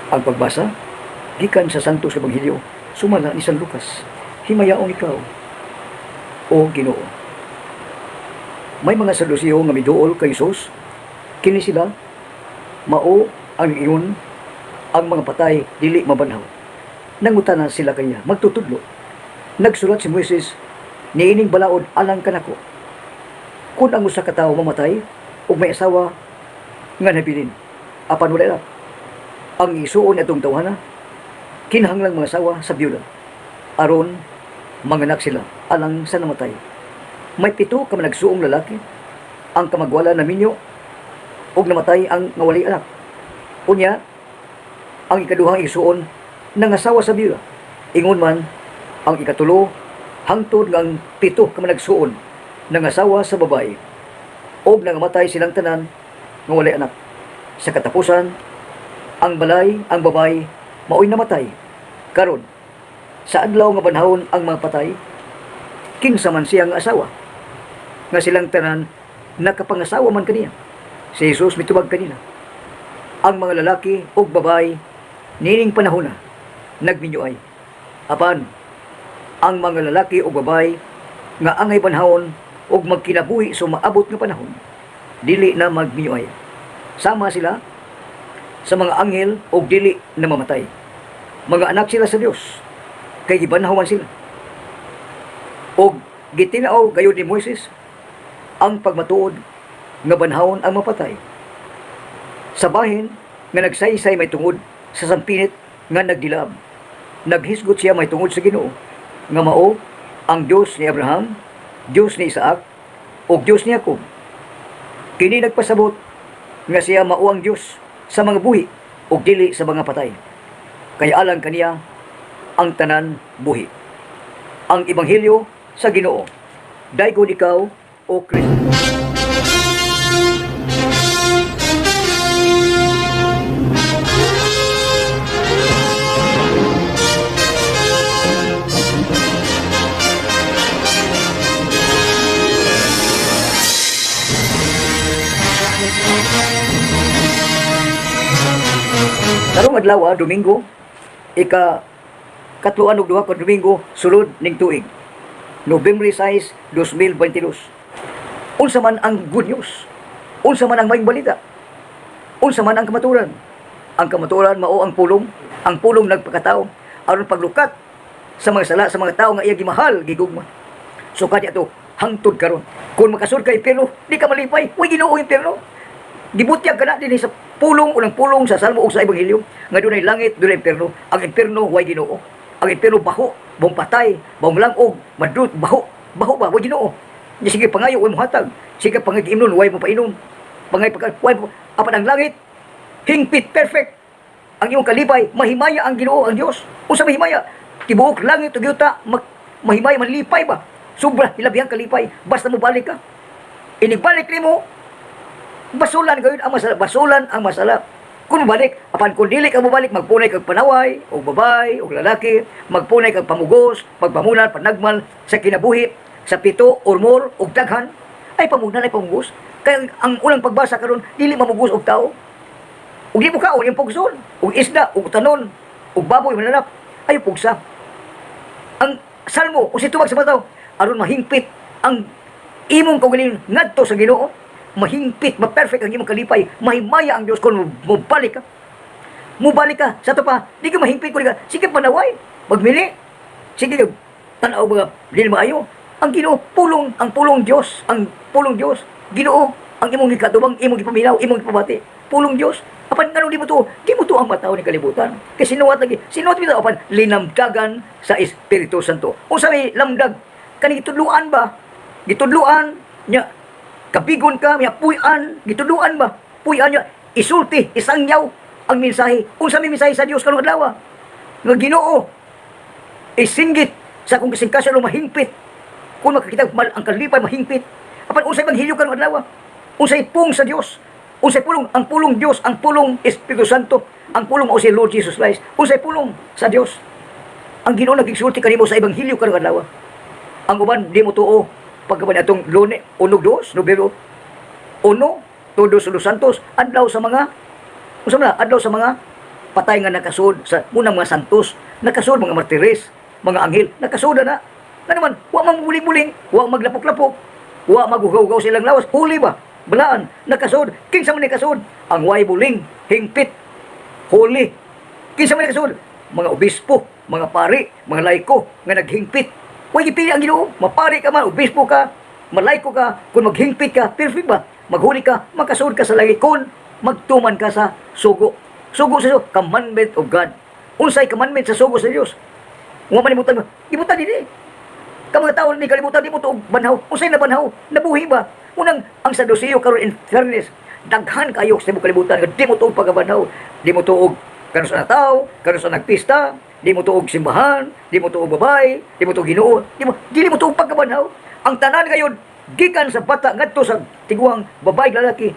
Ang pagbasa gikan sa Santos Ebanghelyo sumala ni San Lucas. Himayaon ikaw, o Ginoo. May mga Saduceo nga miduol kay Hesus, kini sila mao ang ingon ang mga patay dili mabanhaw. Nangutana sila kanya magtutudlo. Nagsulat si Moises, niining balaod alang kanako. Kung ang usa ka tawo mamatay ug may asawa nga nabilin, apan wala na, ang isuon atong tawhana kinahanglang mga asawa sa byuda aron manganak sila alang sa namatay. May 7 ka managsuong lalaki ang kamagwala na minyo ug namatay ang ngawali anak. Unya ang ikaduhang isuon nangasawa sa byuda. Ingon man ang ikatulo hangtod ngang 7 ka managsuon nangasawa sa babae ug nangamatay silang tanan nga walay anak. Sa katapusan ang babae maoy namatay. Karon sa adlaw nga panahon ang mga patay kinsa man siyang asawa nga silang tanan nakapangasawa man kaniya. Si Jesus mitubag kanina, ang mga lalaki ug babae nining panahon na nagminyoay. Apan ang mga lalaki ug babae nga angay panahon ug magkinabuhi sa maabot nga panahon dili na magminyoay. Sama sila sa mga anghel ug dili na mamatay. Mga anak sila sa Dios kay gibanhawan sila. Og gitinaaw gayud ni Moises ang pagmatuod nga banhawon ang mapatay. Sa bahin nga nagsaysay may tungod sa sampinit nga nagdilab, naghisgot siya may tungod sa Ginoo nga mao ang Dios ni Abraham, Dios ni Isaac ug Dios ni Jacob. Kini nagpasabot nga siya mao ang Dios sa mga buhi ug dili sa mga patay. Kaya alang kaniya ang tanan buhi. Ang ebanghelyo sa Ginoo. Daygod ikaw o Kristo. Karong adlaw, Domingo, katluan ug duha ka Domingo sulod ning tuig, Nobyembre 6, 2022. Unsa man ang good news? Unsa man ang maayong balita? Unsa man ang kamaturan? Ang kamaturan mao ang pulong nagpakatao aron paglukat sa mga sala sa mga tawo nga iya gimahal gigugma. So kadi ato hangtod karon. Kung makasud ka impierno, di ka malipay. Uy Ginoo impierno. Gibutyag ka na din sa pulong unang pulong sa Salmo ug sa Ebanghelyo nga dunay langit, dunay impierno. Ang impierno way Ginoo. Ang impierno baho, bong patay, bong langog, madrut, baho ba way Ginoo. Nya sige pangayo way mohatag. Sige pangay imnon way mo painom. Pangay pagka way apan ang langit hingpit perfect. Ang imong kalipay mahimaya ang Ginoo ang Dios. Unsa mahimaya? Tibuok langit ug yuta mahimaya manlipay ba? Sobra hilabihang kalipay basta mo balik ka. Inigbalik nimo basulan gayud ang masala, basulan ang masala. Kung balik, apan kung dili ka mobalik, magpunay kag panaway, o babay, o lalaki, magpunay kag pamugos, pagpamulan, panagmal, sa kinabuhi, sa 7 or more, o daghan, ay pamunan ay pamugos. Kaya ang unang pagbasa karon dili mamugos og tao. Ug di mo kaon yung pugson, ug isda, ug tanon, ug baboy mananap, ay pugsa. Ang salmo, o situbag sa bataw, aron mahingpit ang imong kaugalingon ngadto sa Ginoo. Mahingpit, ma-perfect ang imong kalipay, mahimaya ang Dios kung mubalik ka. Mubalik ka, sa to pa, di ka mahingpit ko, sige panaway, magmili, sige tanaw mga dili maayo. Ang Ginoo, ang pulong Dios, Ginoo, ang imong gikatubang, imong gipaminaw, imong gipabati, pulong Dios. Apan ngano di mo to ang mataw ni kalibutan. Kasi sinuwat bitaw apan linamdagan sa Espiritu Santo. Unsa may lamdag? Kani gitudluan ba? Gitudluan nya kapigon ka, may puyan, gituluan ba? Puyan niya, isulti, isangyaw ang mensahe. Kung sa may mensahe sa Diyos karong adlaw, nga Ginoo, isinggit sa kung kasingkasya ng mahingpit. Kung makakita ang kalipay mahingpit. Apan unsay maghilyo karong adlaw? Unsay pung sa Dios? Unsay pulong? Ang pulong Dios, ang pulong Espiritu Santo, ang pulong mao si Lord Jesus Christ. Unsay pulong sa Dios? Ang Ginoo nagigsulti kanimo sa ebanghelyo karong adlaw. Ang uban di mo tuo pagkaban atong Lunes, 1-2, Nobyembre 1, Todos los Santos, adlaw sa mga patay nga nakasud sa munang mga santos, nakasud mga martires, mga anghel, nakasud na. Nga naman, wa mamuling-muling, wa maglapok-lapok, wa magugaw-gaw silang lawas, huli ba? Balaan, nakasud, kinsa man nakasud, ang way buling, hingpit, huli. Kinsa man nakasud, mga obispo, mga pari, mga laiko nga naghingpit. Way gipili ang Ginoo, mapari ka man, obispo ka, malaiko ka, kung maghingpit ka, perfect ba? Maghuli ka, makasud ka sa langit, kung magtuman ka sa sugo. Sugo sa Diyos, commandment of God. Unsay commandment sa sugo sa Diyos? Nga manimutan mo, ibutan din eh. Kamang tao ni kalibutan, di mo to banhaw. Unsay na banhaw? Nabuhi ba? Unang, ang Saduceo karon in fairness, daghan kayo sa mo kalibutan, di mo to pagkabanhaw, di mo to karon sa tao, karon sa nagpista, di mo tuog simbahan, di mo tuog babay, di mo tuog Ginoo, di mo tuog pagkabanhaw. Ang tanan ngayon gikan sa bata ngadto sa tiguang babae lalaki,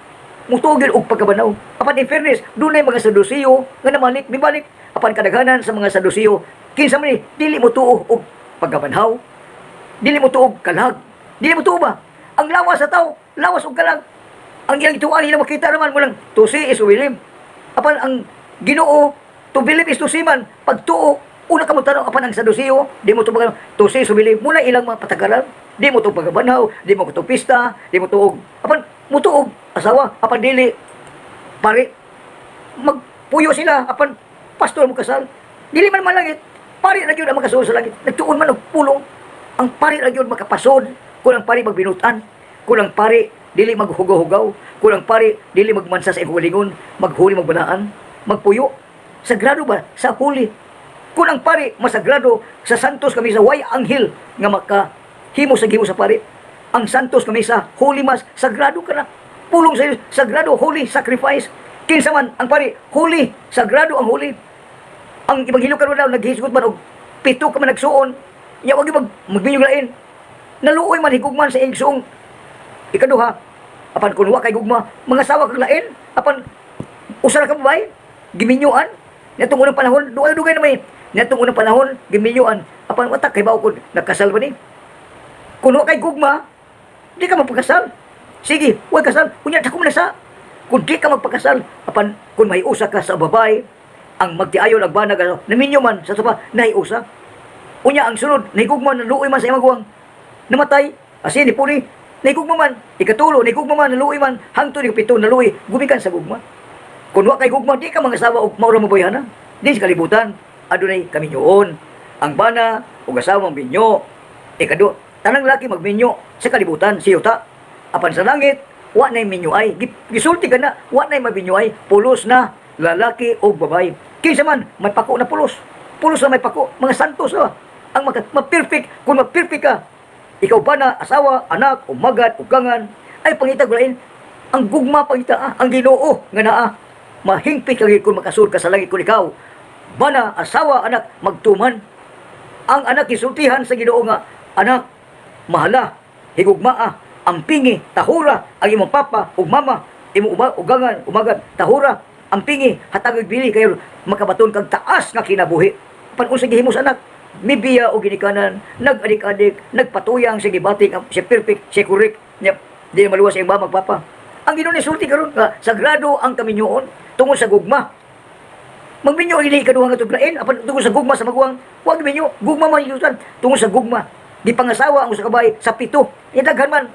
mutugil og pagkabanhaw. Apan in fairness, dunay mga Saduceo nga namalik mibalik. Apan kadaghanan sa mga Saduceo, kinsa man ni dili mo tuog og pagkabanhaw, dili mo tuog kalag, dili mo tuog ba? Ang lawas sa tao, lawas og kalag. Ang ilang ituan nila makita naman mo lang, to see is to believe. Apan ang Ginoo, to believe is to see man. Pag tuo, una ka mo tanong, apan ang Saduceo, di mo to pag to see is to believe. Muna ilang mga patagalan, di mo to pagkabanhaw, di mo to pista, di mo tuog. Apan mo tuog asawa, apan dili pare. Magpuyo sila, apan pastor mo kasal. Dili man malangit, pare ra gyud ang makasuod sa langit. Nagtuon man og pulong. Ang pare ra gyud makapasod, kung ang pare magbinutan, kung ang pare dili maghugaw-hugaw, kung ang pare dili magmansa sa ihugalingon, maghuli magbanaan, magpuyo. Sagrado ba sa huli? Kung ang pare masagrado, sa santos kami sa way anghel nga makahimo sa gimo sa pare. Ang santos kami sa holy mass, sagrado ka na. Pulong sa Diyos, sagrado, holy, sacrifice. Kinsa man ang pare, holy, sagrado ang holy. Ang ibanghilyo karon daw naghisgot man og pito ka man nagsuon, ya wag magbinyog lain. Naluoy man higugman sa igsuong ikaduha. Apan kun wa kay gugma, mga sawa kag lain, apan usa ra ka babae, giminyuan. Natong unang panahon, dugay na may. Natong unang panahon, giminyuan. Apan watak kay bawo kun nagkasal ba ni? Kun wa kay gugma, di ka magpakasal. Sige, huwag kasal. Kunya dako man sa. Kung di ka magpakasal, apan kun may usa ka sa babae, ang magtiayon ag banag naminyo man sa sapa nahi usa. Unya ang sunod, nahigugma man luoy man sa imong guwang. Namatay, asin ni puli, nahigugma man, ikatulo, nahigugma man, naluoy man, hangtod ikapito, naluoy, gumikan sa gugma. Kung wa kay gugma, di ka mga asawa o maura mabayana. Di sa kalibutan, adunay kaminyoon. Ang bana, o asawa ang binyo. Ikado, tanang laki magbinyo sa kalibutan, siyota. Apan sa langit, wa na'y minyo ay. Gisulti ka na, wa na'y mabinyo ay. Pulos na, lalaki o babay. Kinsa man, may pako na pulos. Pulos na may pako, mga santos na. Ang ma-perfect, kung ma-perfect ka, ikaw ba na, asawa, anak, umagat, ugangan, ay pangita gulain, ang gugma pangita, ang Ginoo nga naa, mahingpit lagi kung makasud ka sa langit kung ikaw, bana, asawa, anak, magtuman. Ang anak isultihan sa Ginoo nga, anak, mahala, higugmaa, ampingi, tahura, ang imong papa, ug mama, imong ugangan, umagat, tahura, ampingi, hatagig bili kayo, makabaton kag taas nga kinabuhi. Pan unsa gihimo sa anak, mibiya o ginikanan, nag-adik-adik, nagpatuyang, sige batik, si perfect, si correct, di maluwas ang ba magpapa. Ang Ginoo ni sulti karon nga sagrado ang kaminyoon tungod sa gugma. Magminyo ini ikaduha nga tudlain, apan tungod sa gugma sa maguwang, wag minyo, gugma man yutan tungod sa gugma. Di pangasawa ang usa ka babae sa pito. Idaghan man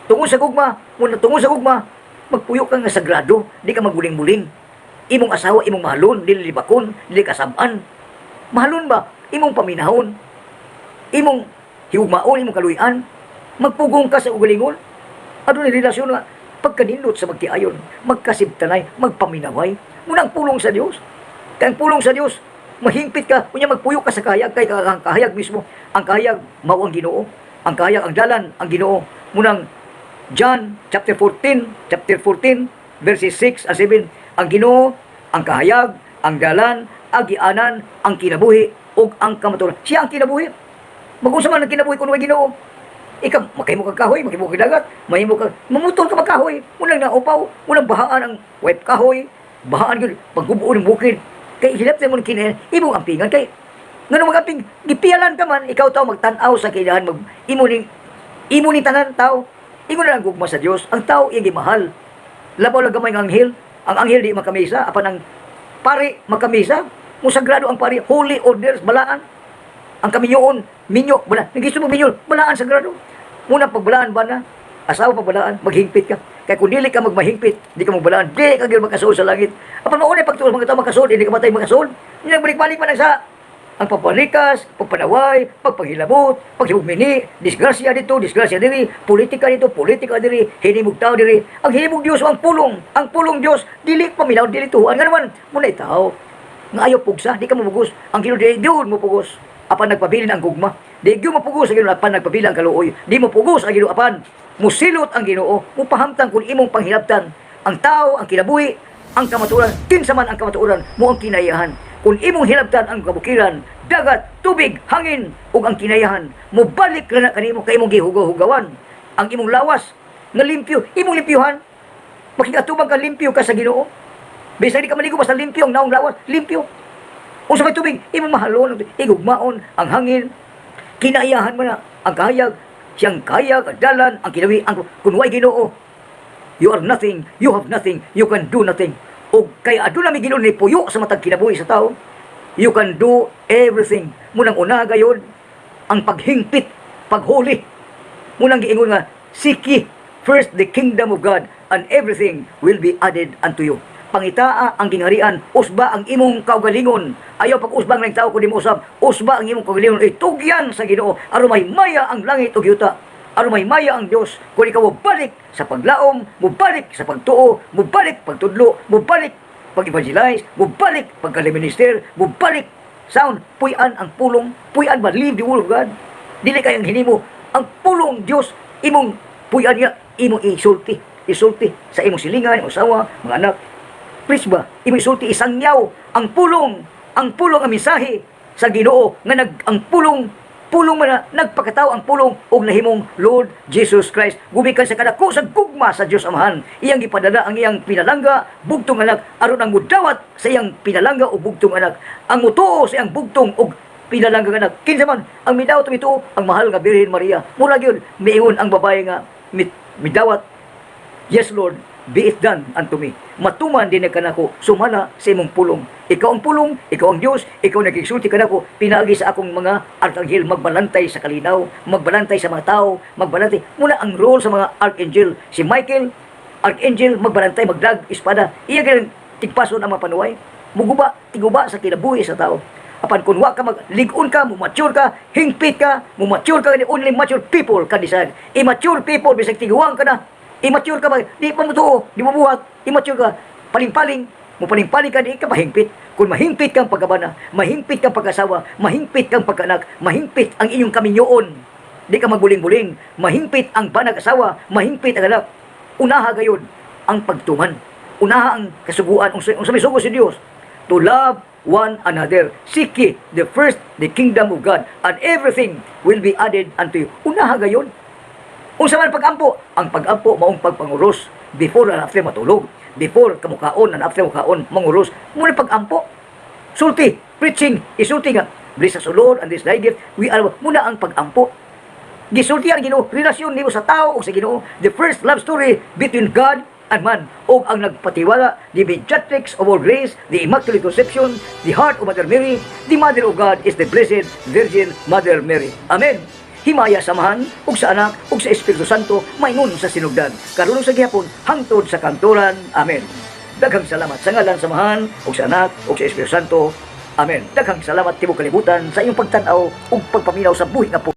tungod sa gugma, muna tungod sa gugma, magpuyo ka nga sagrado, di ka maguling-buling. Imong asawa imong mahalon, dili libakon, dili kasab-an. Mahalon ba? Imong paminahon, imong hiugmaon, imong kaluyan, magpugong ka sa ugalingon. Adunay relasyon nga pagkanindot sa magtiayon, magkasibtanay, magpaminaway, munang pulong sa Dios. Kaya ang pulong sa Dios, mahingpit ka, kunya magpuyo ka sa kahayag, kay ang kahayag mismo, ang kahayag mao ang Ginoo, ang kahayag ang dalan ang Ginoo. Munang John chapter 14 verses 6 and 7, ang Ginoo, ang kahayag, ang dalan, agianan, ang kinabuhi ug ang kamatuoran. Siya ang kinabuhi. Mag-unsa man ang kinabuhi kun way Ginoo. Ikaw makahimo kag kahoy, makahimo kag dagat, mahimo kag mamutol ka magkahoy. Munang naupaw, munang bahaan ang wipe kahoy, bahaan gyud paggubo ng bukid. Kay hilap mo kinin, imong ampingan kay ngano magamping gipialan ka man, ikaw taw magtan-aw sa kaidahan mag imo ni tanan taw. Imo na lang gugma sa Dios. Ang tao iya gimahal. Labaw lang gamay ng anghel. Ang anghel di makamisa apan ang Pare, magkamisa. Musagrado ang pare. Holy orders, balaan. Ang kamiyoon, minyo, balaan. Nagisto mo minyo, balaan sagrado. Muna pagbalaan ba na? Asawa pagbalaan, maghingpit ka. Kaya kung dili ka magmahingpit, di ka magbalaan, di ka gil magkasool sa langit. Apan maunay pagtuol mga tao magkasool, hindi ka matay magkasool. Hindi nagbalik-balik man ang sa ang pagpanikas, pagpanaway, pagpanghilabot, pagsibugmini, disgrasya dito, disgrasya diri, politika dito, politika diri, hinimog tao diri. Ang hinimog Dios ang pulong Dios, dili paminaw, dili tuhuan. Nga naman, muna tao, nga ayaw pugsa, di ka mapugos. Ang kilo di, diyon mo pugos. Apan nagpabilin ang gugma. Di mo pugos ang Ginoo apan nagpabilin ang kaluoy. Di mo pugos ang Ginoo apan musilot ang Ginoo. Mupahamtang kung imong panghilabtan. Ang tao, ang kinabuhi, ang kamatuoran, kinsa man ang kamatuoran, mo ang kinayahan. Kung imong hilabtan ang kabukiran, dagat, tubig, hangin, ug ang kinayahan, mubalik na kanimo kay imong gihugaw-hugawan. Ang imong lawas, nga limpyo, imong limpyuhan. Makikatubang ka limpyo ka sa Ginoo. Bisa di ka maligo basta limpyo ang naong lawas, limpyo. Kung sa may tubig, imong mahalon, igugmaon, ang hangin, kinayahan mo na, ang kahayag, siyang kaya, kadalan, ang kinawi, ang kunway Ginoo. You are nothing, you have nothing, you can do nothing. O kaya aduna mi Ginoo ni puyo sa matag kinabuhi sa tao. You can do everything. Munang una gayon ang paghingpit, paghuli. Munang giingon nga, seek ye first the kingdom of God and everything will be added unto you. Pangitaa ang gingharian, usba ang imong kaugalingon. Ayaw pag-usbang ng tao kundi mo usab, usba ang imong kaugalingon, itugyan sa Ginoo aron may maya ang langit ug yuta. Aron may maya ang Dios kung ikaw mubalik sa paglaom, mubalik sa pagtuo, mubalik pagtudlo, mubalik pag-evangelize, mubalik pagkaliminister, mubalik sound, puyan ang pulong, puyan ba live the word of God. Dili kayang hinimo ang pulong Dios imong puyan niya, imong isulti sa imong silingan, imong asawa, mga anak. Please ba, imong isulti isangyaw ang pulong ang mensahe sa Ginoo nga ang pulong man na nagpakatao ang pulong og nahimong Lord Jesus Christ. Gumikan sa kadako sa gugma sa Dios Amahan. Iyang gipadala ang iyang pinalangga, bugtong anak, aron ang mudawat sa iyang pinalangga o bugtong anak. Ang mutuo sa iyang bugtong og pinalangga anak. Kinsa man ang midawat mituo ang mahal nga Birhen Maria. Mura gyud miingon ang babae nga midawat, yes Lord, be it done unto me. Matuman din kanako sumala sa imong pulong. Ikaw ang pulong, ikaw ang Diyos, ikaw nagigsulti kanako, pinaagi sa akong mga arkanghel magbalantay sa kalinaw, magbalantay sa mga tao, magbalantay. Muna ang role sa mga archangel, si Michael, archangel, magbalantay, magdag, espada. Iya ganang tigpason ang mga panuway. Tiguba sa kinabuhi sa tao. Apan kung wa ka malig-on ka, mumature ka, hingpit ka, mumature ka, only mature people can decide. Immature people, bisag tiguang ka na, immature ka ba? Di pa mo to, di mo buhat, immature ka, paling-paling ka, di ka mahingpit. Kung mahingpit kang pagkabana, mahingpit kang pag-asawa, mahingpit kang pagkanak, mahingpit ang inyong kaminyoon, di ka magbuling-buling, mahingpit ang panag-asawa, mahingpit ang anak, unaha gayon ang pagtuman, unaha ang kasuguan, ang sumisugo si Diyos, to love one another. Seek ye the first, the kingdom of God, and everything will be added unto you. Unaha gayon. Unsa man pag-ampo? Ang pag-ampo maong pagpanguros before and after matulog. Before kamukaon and after mukaon manguros. Muna pag-ampo. Sulti, preaching, isulti nga. Bless us, O Lord, and this thy gift. We are muna ang pag-ampo. Gisulti ang Ginoo, relasyon nimo sa tao o sa Ginoo. The first love story between God and man. O ang nagpatiwala, the mediatrix of all grace, the Immaculate Conception, the heart of Mother Mary, the Mother of God is the Blessed Virgin Mother Mary. Amen. Himaya samahan, ug sa anak, ug sa Espiritu Santo, maingon sa sinugdan. Karunong sa gihapon, hangtod sa kantoran. Amen. Daghang salamat sa ngalan samahan, ug sa anak, ug sa Espiritu Santo. Amen. Daghang salamat tibok kalibutan sa iyong pagtanaw ug pagpaminaw sa buhi nga po.